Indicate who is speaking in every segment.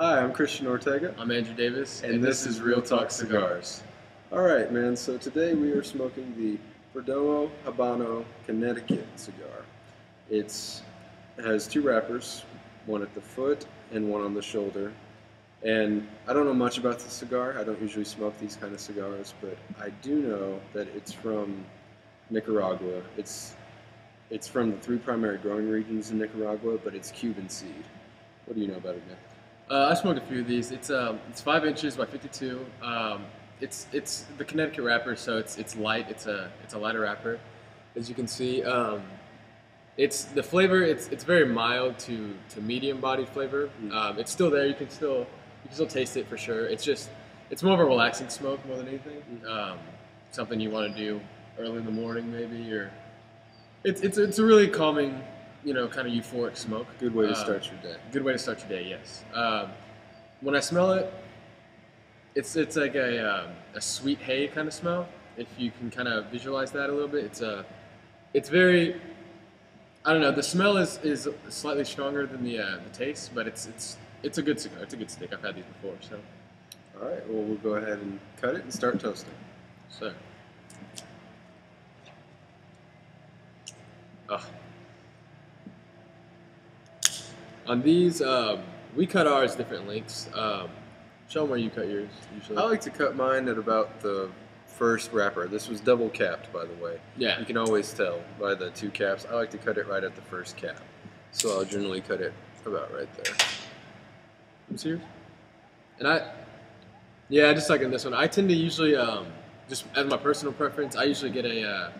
Speaker 1: Hi, I'm Christian Ortega,
Speaker 2: I'm Andrew Davis,
Speaker 1: and this is Real Talk Cigars. All right, man, so today we are smoking the Perdomo Habano Connecticut cigar. It has two wrappers, one at the foot and one on the shoulder. And I don't know much about the cigar. I don't usually smoke these kind of cigars, but I do know that it's from Nicaragua. It's from the three primary growing regions in Nicaragua, but it's Cuban seed. What do you know about it, Nick?
Speaker 2: I smoked a few of these. It's 5 inches by 52. It's the Connecticut wrapper, so it's light. It's a lighter wrapper, as you can see. It's the flavor. It's very mild to medium bodied flavor. It's still there. You can still taste it for sure. It's more of a relaxing smoke more than anything. Something you want to do early in the morning maybe, or it's a really calming, kind of euphoric smoke.
Speaker 1: Good way to start your day.
Speaker 2: Good way to start your day, yes. When I smell it, it's like a sweet hay kind of smell. If you can kind of visualize that a little bit, it's very, I don't know. The smell is slightly stronger than the taste, but it's a good cigar. It's a good stick. I've had these before, so.
Speaker 1: All right. Well, we'll go ahead and cut it and start toasting.
Speaker 2: So. Oh. On these, we cut ours different lengths. Show them where you cut yours usually.
Speaker 1: I like to cut mine at about the first wrapper. This was double capped, by the way.
Speaker 2: Yeah.
Speaker 1: You can always tell by the two caps. I like to cut it right at the first cap. So I'll generally cut it about right there.
Speaker 2: I'm serious. And just like in this one, I tend to usually, just as my personal preference, I usually get a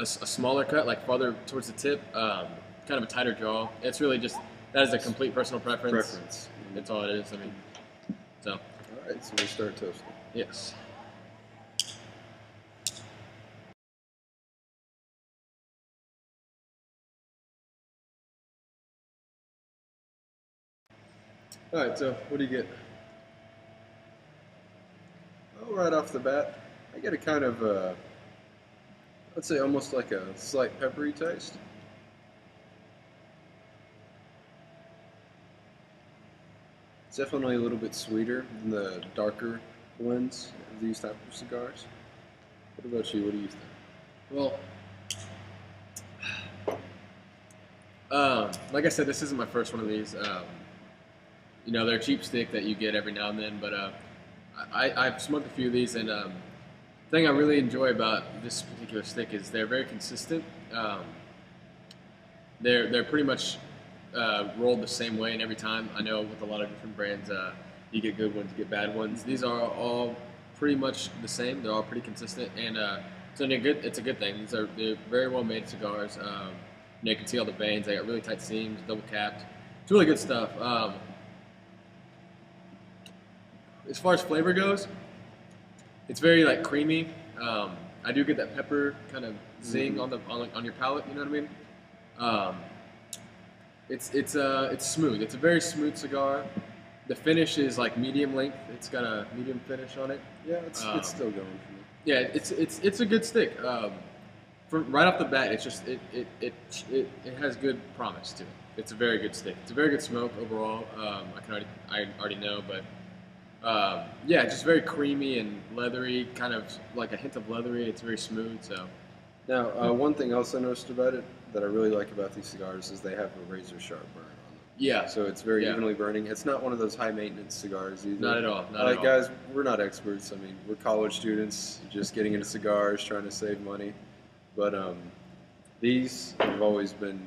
Speaker 2: smaller cut, like farther towards the tip, kind of a tighter draw. It's really just, that is a complete personal preference. That's all it is. I mean, so.
Speaker 1: All right, so we start toasting.
Speaker 2: Yes. All right, so what do you get?
Speaker 1: Oh, right off the bat, I get a kind of, let's say almost like a slight peppery taste. It's definitely a little bit sweeter than the darker blends of these type of cigars. What about you? What do you think?
Speaker 2: Well, like I said, this isn't my first one of these. They're a cheap stick that you get every now and then, but I've smoked a few of these, and the thing I really enjoy about this particular stick is they're very consistent. They're pretty much rolled the same way, and every time, I know with a lot of different brands, you get good ones, you get bad ones. These are all pretty much the same. They're all pretty consistent, and it's a good thing. They're very well made cigars. You can see all the veins. They got really tight seams, double capped. It's really good stuff. As far as flavor goes, it's very like creamy. I do get that pepper kind of zing on your palate. You know what I mean? It's smooth. It's a very smooth cigar. The finish is like medium length. It's got a medium finish on it.
Speaker 1: Yeah, it's still going for me.
Speaker 2: Yeah, it's a good stick. From right off the bat, it has good promise to it. It's a very good stick. It's a very good smoke overall. I already know, but just very creamy and leathery, kind of like a hint of leathery. It's very smooth. So
Speaker 1: now, one thing else I noticed about it that I really like about these cigars is they have a razor sharp burn on them.
Speaker 2: Yeah.
Speaker 1: So it's very evenly burning. It's not one of those high maintenance cigars either.
Speaker 2: Not at all.
Speaker 1: Guys, we're not experts. I mean, we're college students just getting into cigars, trying to save money. But these have always been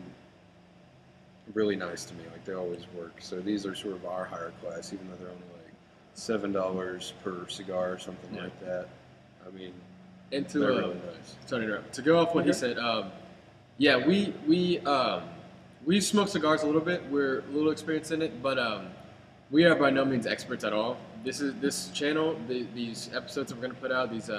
Speaker 1: really nice to me. Like, they always work. So these are sort of our higher class, even though they're only like $7 per cigar or something like that. I mean,
Speaker 2: and
Speaker 1: they're really nice.
Speaker 2: To go off what he said, we smoke cigars a little bit. We're a little experienced in it, but we are by no means experts at all. This channel, these episodes that we're going to put out, these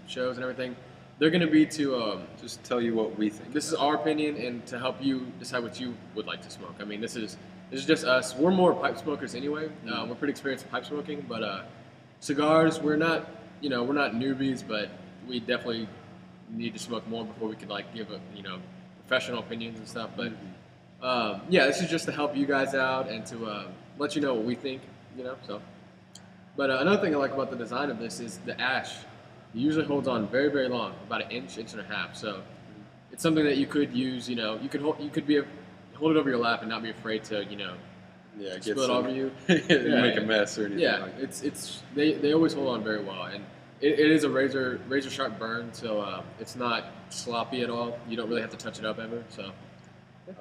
Speaker 2: shows and everything, they're going to be to
Speaker 1: just tell you what we think.
Speaker 2: This is our opinion, and to help you decide what you would like to smoke. I mean, this is just us. We're more pipe smokers anyway. We're pretty experienced in pipe smoking, but cigars, we're not newbies, but we definitely need to smoke more before we could give professional opinions and stuff. But this is just to help you guys out and to let you know what we think. you know. So, but another thing I like about the design of this is the ash. It usually holds on very, very long, about an inch, inch and a half. So, it's something that you could use. You know, you could hold it over your lap and not be afraid to, you know,
Speaker 1: Yeah,
Speaker 2: spill it over you.
Speaker 1: make a mess or anything.
Speaker 2: Yeah,
Speaker 1: like that.
Speaker 2: it's they always hold on very well, and it is a razor sharp burn, so it's not sloppy at all. You don't really have to touch it up ever. So.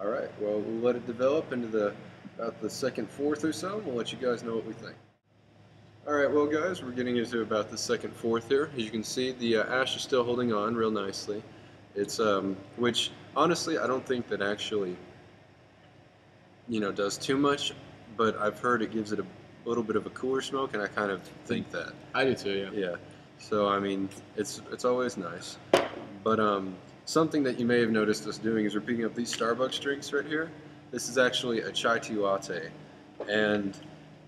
Speaker 1: All right. Well, we'll let it develop into about the second fourth or so. We'll let you guys know what we think. All right. Well, guys, we're getting into about the second fourth here. As you can see, the ash is still holding on real nicely. It's which honestly I don't think that actually, you know, does too much, but I've heard it gives it a little bit of a cooler smoke, and I kind of think that.
Speaker 2: I do too. Yeah.
Speaker 1: Yeah. So I mean, it's always nice, but something that you may have noticed us doing is we're picking up these Starbucks drinks right here. This is actually a chai tea latte, and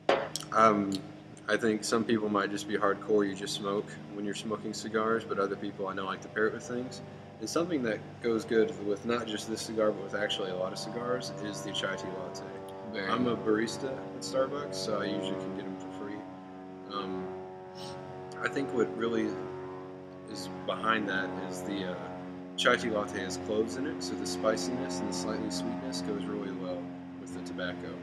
Speaker 1: I think some people might just be hardcore. You just smoke when you're smoking cigars, but other people I know like to pair it with things. And something that goes good with not just this cigar, but with actually a lot of cigars, is the chai tea latte. I'm a barista at Starbucks, so I usually can get them for free. I think what really is behind that is the chai tea latte has cloves in it, so the spiciness and the slightly sweetness goes really well with the tobacco.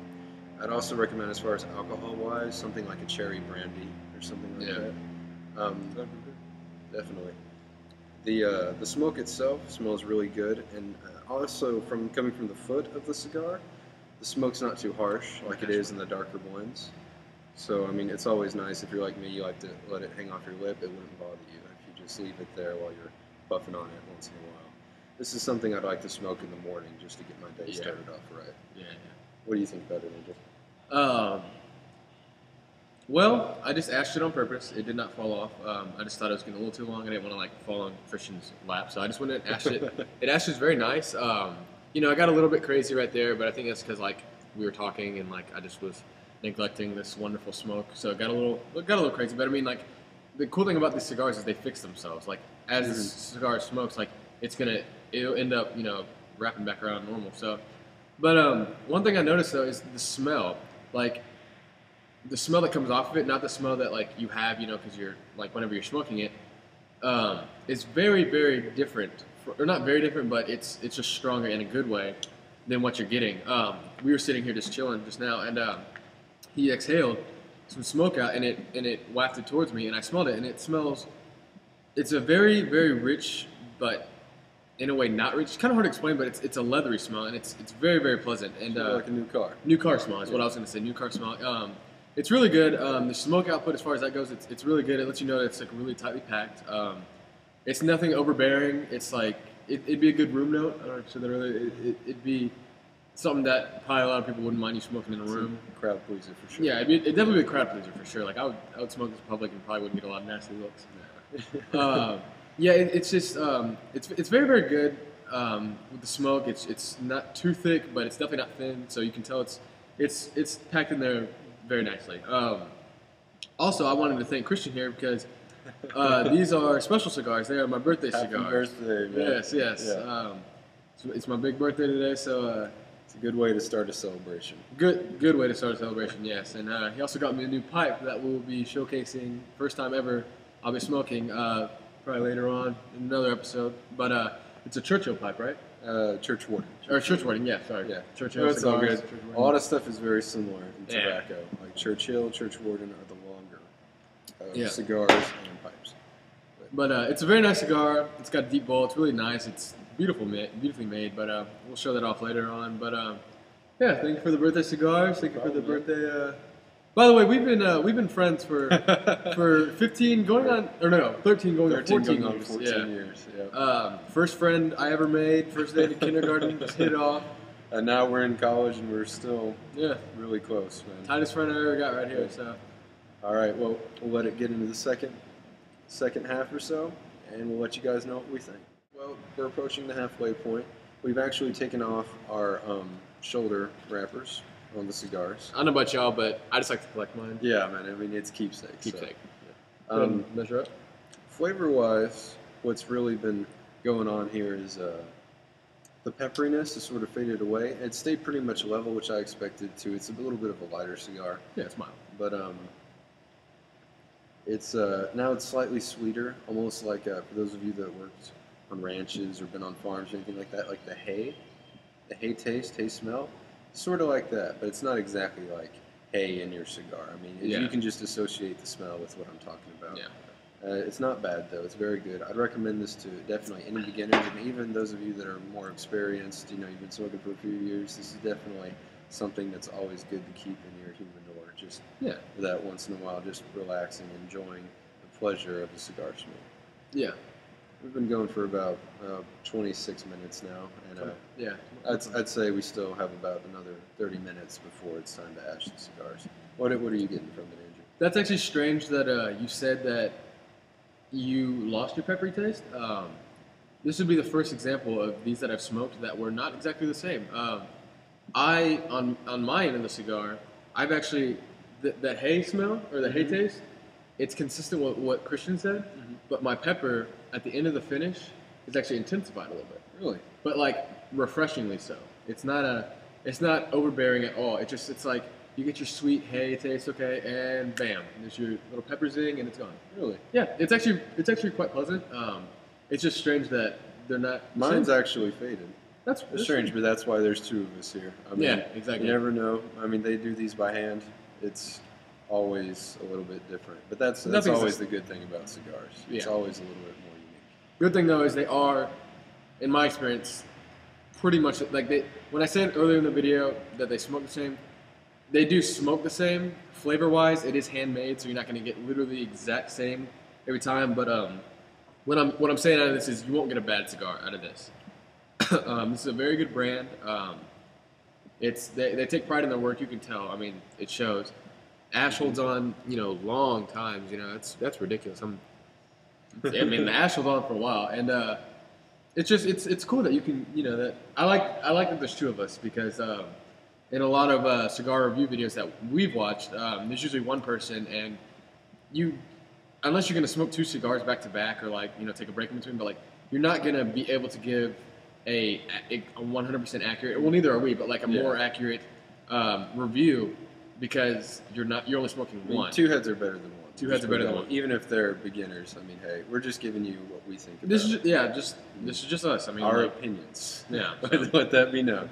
Speaker 1: I'd also recommend, as far as alcohol-wise, something like a cherry brandy or something like that. Definitely. The smoke itself smells really good, and also coming from the foot of the cigar, the smoke's not too harsh like it is in the darker blends. So I mean, it's always nice if you're like me, you like to let it hang off your lip. It wouldn't bother you if you just leave it there while you're puffing on it once in a while. This is something I'd like to smoke in the morning just to get my day started off right.
Speaker 2: Yeah.
Speaker 1: What do you think about it, Angel?
Speaker 2: Well, I just ashed it on purpose. It did not fall off. I just thought it was getting a little too long. I didn't want to like fall on Christian's lap, so I just went and ashed it. It ashes very nice. You know, I got a little bit crazy right there, but I think that's because like we were talking and like I just was neglecting this wonderful smoke, so it got a little crazy. But I mean, like the cool thing about these cigars is they fix themselves. Like as the cigar smokes, like it'll end up, you know, wrapping back around normal. So, but one thing I noticed though is the smell. Like the smell that comes off of it, not the smell that like you have, you know, because you're like whenever you're smoking it, is very, very different. Or not very different, but it's just stronger in a good way than what you're getting. We were sitting here just chilling just now, and he exhaled some smoke out, and it wafted towards me, and I smelled it, and it smells. It's a very, very rich, but in a way not rich. It's kind of hard to explain, but it's a leathery smell, and it's very, very pleasant. And
Speaker 1: like a new car.
Speaker 2: New car smell is what I was going to say. New car smell. It's really good. The smoke output, as far as that goes, it's really good. It lets you know that it's like really tightly packed. It's nothing overbearing. It's like it'd be a good room note. I don't know if you said that earlier. It'd be something that probably a lot of people wouldn't mind you smoking in a room.
Speaker 1: Crowd pleaser for sure.
Speaker 2: Yeah, it'd definitely be a crowd pleaser for sure. Like I would smoke this in public and probably wouldn't get a lot of nasty looks. Yeah, it's just it's very, very good with the smoke. It's not too thick, but it's definitely not thin. So you can tell it's packed in there very nicely. Also, I wanted to thank Christian here because these are special cigars. They are my birthday cigars.
Speaker 1: Happy birthday, man.
Speaker 2: Yes.
Speaker 1: Yeah.
Speaker 2: It's my big birthday today, so
Speaker 1: it's a good way to start a celebration.
Speaker 2: Good way to start a celebration. Yes, and he also got me a new pipe that we'll be showcasing. First time ever I'll be smoking. Probably later on in another episode. But it's a Churchill pipe, right?
Speaker 1: Church Warden.
Speaker 2: Or Churchwarden, yeah, sorry.
Speaker 1: Yeah.
Speaker 2: Churchill
Speaker 1: That's all
Speaker 2: cigars.
Speaker 1: good. A lot of stuff is very similar in
Speaker 2: Yeah.
Speaker 1: tobacco. Like Churchill, Church Warden are the longer
Speaker 2: Yeah.
Speaker 1: cigars and pipes.
Speaker 2: But it's a very nice cigar. It's got a deep bowl. It's really nice. It's beautifully made. But we'll show that off later on. But yeah, thank you for the birthday cigars. Thank you for the birthday. By the way, we've been friends for 15 going on, or no, 13 going on 14
Speaker 1: going on
Speaker 2: years.
Speaker 1: 14 years. Yeah.
Speaker 2: First friend I ever made. First day to kindergarten. Just hit it off.
Speaker 1: And now we're in college and we're still
Speaker 2: Yeah.
Speaker 1: really close, man.
Speaker 2: Tightest friend I ever got right here. So.
Speaker 1: All right, well, we'll let it get into the second half or so, and we'll let you guys know what we think. Well, we're approaching the halfway point. We've actually taken off our shoulder wrappers on the cigars.
Speaker 2: I don't know about y'all, but I just like to collect mine.
Speaker 1: Yeah, man. I mean, it's keepsake.
Speaker 2: Keepsake.
Speaker 1: So.
Speaker 2: Measure up.
Speaker 1: Flavor-wise, what's really been going on here is The pepperiness has sort of faded away. It stayed pretty much level, which I expected to. It's a little bit of a lighter cigar,
Speaker 2: Yeah, it's mild.
Speaker 1: but it's now it's slightly sweeter, almost like for those of you that worked on ranches or been on farms or anything like that, like the hay taste, hay smell, sort of like that. But it's not exactly like hay in your cigar. I mean,
Speaker 2: Yeah.
Speaker 1: you can just associate the smell with what I'm talking about.
Speaker 2: Yeah.
Speaker 1: It's not bad though. It's very good. I'd recommend this to definitely any beginners and even those of you that are more experienced. You know, you've been smoking for a few years. This is definitely something that's always good to keep in your humidor. Just
Speaker 2: Yeah.
Speaker 1: for that once in a while, just relaxing, enjoying the pleasure of the cigar smoke.
Speaker 2: Yeah.
Speaker 1: We've been going for about 26 minutes now, and
Speaker 2: Yeah.
Speaker 1: I'd say we still have about another 30 minutes before it's time to ash the cigars. What are you getting from it, Andrew?
Speaker 2: That's actually strange that you said that you lost your peppery taste. This would be the first example of these that I've smoked that were not exactly the same. I on my end of the cigar, I've actually that hay smell or the hay taste. It's consistent with what Christian said, but my pepper at the end of the finish is actually intensified a little bit,
Speaker 1: Really?
Speaker 2: but like refreshingly so. It's not overbearing at all. It's like you get your sweet hay taste, okay, and bam, there's your little pepper zing, and it's gone.
Speaker 1: Really?
Speaker 2: Yeah, it's actually quite pleasant. It's just strange that they're not. the
Speaker 1: Mine's
Speaker 2: same.
Speaker 1: actually faded.
Speaker 2: That's
Speaker 1: It's strange, but that's why there's two of us here. I mean,
Speaker 2: Yeah, exactly.
Speaker 1: You never know. I mean, they do these by hand. It's always a little bit different. But that's
Speaker 2: Nothing's
Speaker 1: always
Speaker 2: the-
Speaker 1: the good thing about cigars. It's
Speaker 2: Yeah.
Speaker 1: always a little bit more unique.
Speaker 2: Good thing though is they are, in my experience, pretty much like they. When I said earlier in the video that they smoke the same, they do smoke the same. Flavor wise, it is handmade, so you're not going to get literally the exact same every time. But what I'm saying out of this is you won't get a bad cigar out of this. This is a very good brand. They take pride in their work. You can tell. I mean, it shows. Ash holds on, long times. That's ridiculous. I mean, the ash holds on for a while, and it's cool that you can, that I like that there's two of us because in a lot of cigar review videos that we've watched, there's usually one person, and unless you're gonna smoke two cigars back to back or take a break in between, but you're not gonna be able to give a 100% accurate. Well, neither are we, but a more accurate review because you're only smoking
Speaker 1: I mean,
Speaker 2: one.
Speaker 1: two heads are better than one.
Speaker 2: Two heads are better than one.
Speaker 1: Even if they're beginners. I mean, hey, we're just giving you what we think about
Speaker 2: This is just us. I mean,
Speaker 1: our opinions.
Speaker 2: Yeah,
Speaker 1: Let that be known.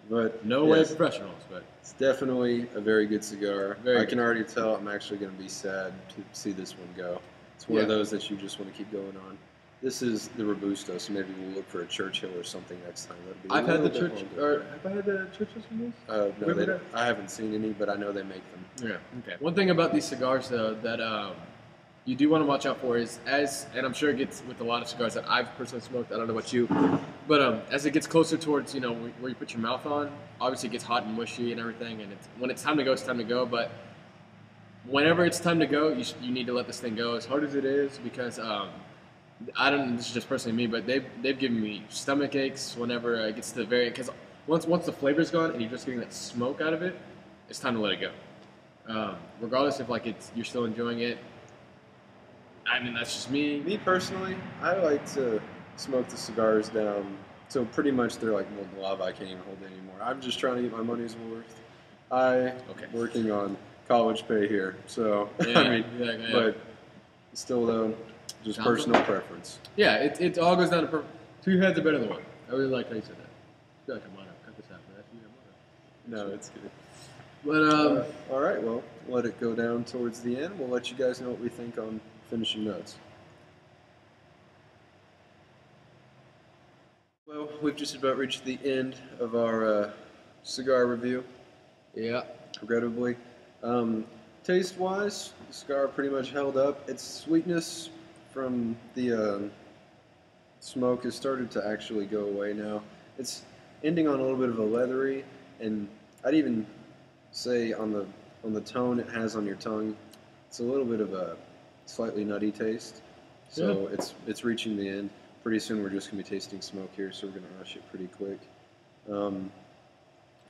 Speaker 1: But
Speaker 2: no way
Speaker 1: yes,
Speaker 2: professionals, but
Speaker 1: it's definitely a very good cigar.
Speaker 2: Very
Speaker 1: I
Speaker 2: good.
Speaker 1: can already tell I'm actually going to be sad to see this one go. It's one of
Speaker 2: Yeah.
Speaker 1: those that you just want to keep going on. This is the Robusto, so maybe we'll look for a Churchill or something next time. That'd be a
Speaker 2: I've had the
Speaker 1: little bit
Speaker 2: church.
Speaker 1: longer.
Speaker 2: Or have I had the Churchills from these?
Speaker 1: No,
Speaker 2: Remember
Speaker 1: they
Speaker 2: that?
Speaker 1: don't. I haven't seen any, but I know they make them.
Speaker 2: Yeah. Okay. One thing about these cigars, though, that you do want to watch out for is and I'm sure it gets with a lot of cigars that I've personally smoked. I don't know about you, but as it gets closer towards where you put your mouth on, obviously it gets hot and mushy and everything. And when it's time to go, it's time to go. But whenever it's time to go, you need to let this thing go as hard as it is because I don't. This is just personally me, but they've given me stomach aches whenever it gets to the very because once the flavor's gone and you're just getting that smoke out of it, it's time to let it go. Regardless if you're still enjoying it. I mean, that's just me.
Speaker 1: Me personally, I like to smoke the cigars down so pretty much they're like molten lava. I can't even hold it anymore. I'm just trying to get my money's worth. Working on college pay here, so
Speaker 2: Yeah,
Speaker 1: I mean,
Speaker 2: exactly, yeah.
Speaker 1: but still though, just
Speaker 2: Sounds
Speaker 1: personal preference.
Speaker 2: Yeah, it all goes down to two heads are better than one. I really like how you said that. I feel like I might have cut this out, but that's
Speaker 1: No, it's good.
Speaker 2: But
Speaker 1: All right, well, let it go down towards the end. We'll let you guys know what we think on finishing notes. Well, we've just about reached the end of our cigar review,
Speaker 2: yeah,
Speaker 1: regrettably. Taste-wise, the cigar pretty much held up. Its sweetness from the smoke has started to actually go away now. It's ending on a little bit of a leathery, and I'd even say on the tone it has on your tongue, it's a little bit of a slightly nutty taste. So it's reaching the end. Pretty soon we're just gonna be tasting smoke here, so we're gonna rush it pretty quick.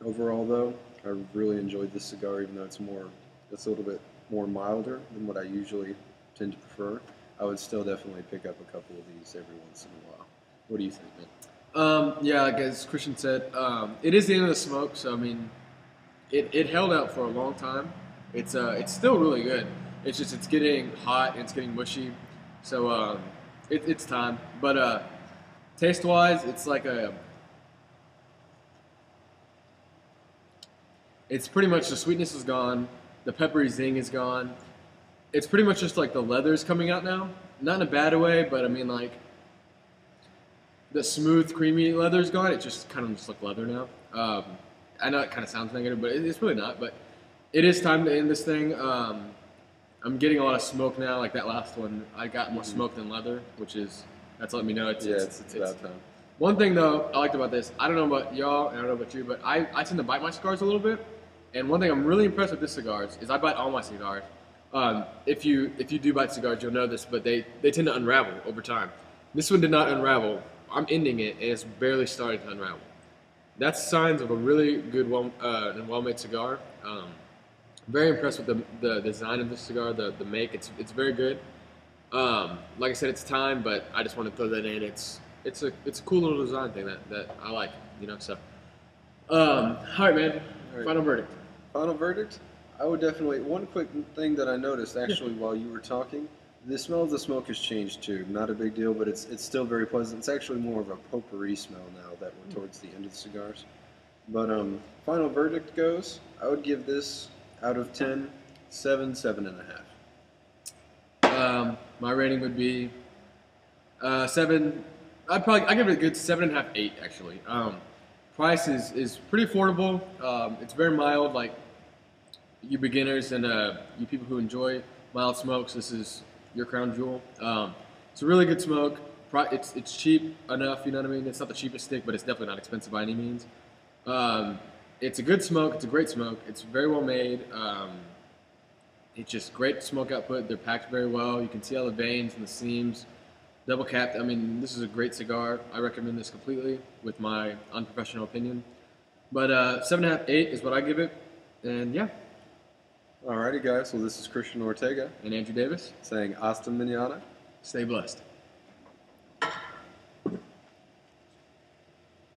Speaker 1: Overall, though, I really enjoyed this cigar, even though it's a little bit more milder than what I usually tend to prefer. I would still definitely pick up a couple of these every once in a while. What do you think, man?
Speaker 2: Yeah, like as Christian said, it is the end of the smoke. So I mean, it held out for a long time. It's still really good. It's just it's getting hot and it's getting mushy. So it's time. But taste wise, it's pretty much the sweetness is gone, the peppery zing is gone. It's pretty much just like the leather's coming out now. Not in a bad way, but I mean like the smooth, creamy leather's gone. It just kind of just like leather now. I know it kind of sounds negative, but it's really not. But it is time to end this thing. I'm getting a lot of smoke now. Like that last one, I got more smoke than leather, that's letting me know
Speaker 1: It's about time.
Speaker 2: One thing though I liked about this, I don't know about y'all, and I don't know about you, but I tend to bite my cigars a little bit. And one thing I'm really impressed with this cigars is I bite all my cigars. If you do bite cigars, you'll know this, but they tend to unravel over time. This one did not unravel. I'm ending it, and it's barely starting to unravel. That's signs of a really good, well-made cigar. Very impressed with the design of this cigar, the make. It's very good. Like I said, it's time, but I just want to throw that in. It's a cool little design thing that I like, you know. So, all right, man.
Speaker 1: All right.
Speaker 2: Final verdict.
Speaker 1: Final verdict? I would definitely. One quick thing that I noticed actually while you were talking, the smell of the smoke has changed too. Not a big deal, but it's still very pleasant. It's actually more of a potpourri smell now that we're towards the end of the cigars. But final verdict goes, I would give this out of 10, 7, 7.5.
Speaker 2: My rating would be 7. I give it a good 7.5, 8 actually. Price is pretty affordable. It's very mild. Like you beginners and you people who enjoy mild smokes, this is your crown jewel. It's a really good smoke. It's cheap enough. You know what I mean? It's not the cheapest stick, but it's definitely not expensive by any means. It's a good smoke. It's a great smoke. It's very well made. It's just great smoke output. They're packed very well. You can see all the veins and the seams. Double capped. I mean, this is a great cigar. I recommend this completely with my unprofessional opinion. But 7.5, 8 is what I give it. And yeah.
Speaker 1: Alrighty, guys. Well, this is Christian Ortega
Speaker 2: And Andrew Davis.
Speaker 1: saying hasta mañana.
Speaker 2: Stay blessed.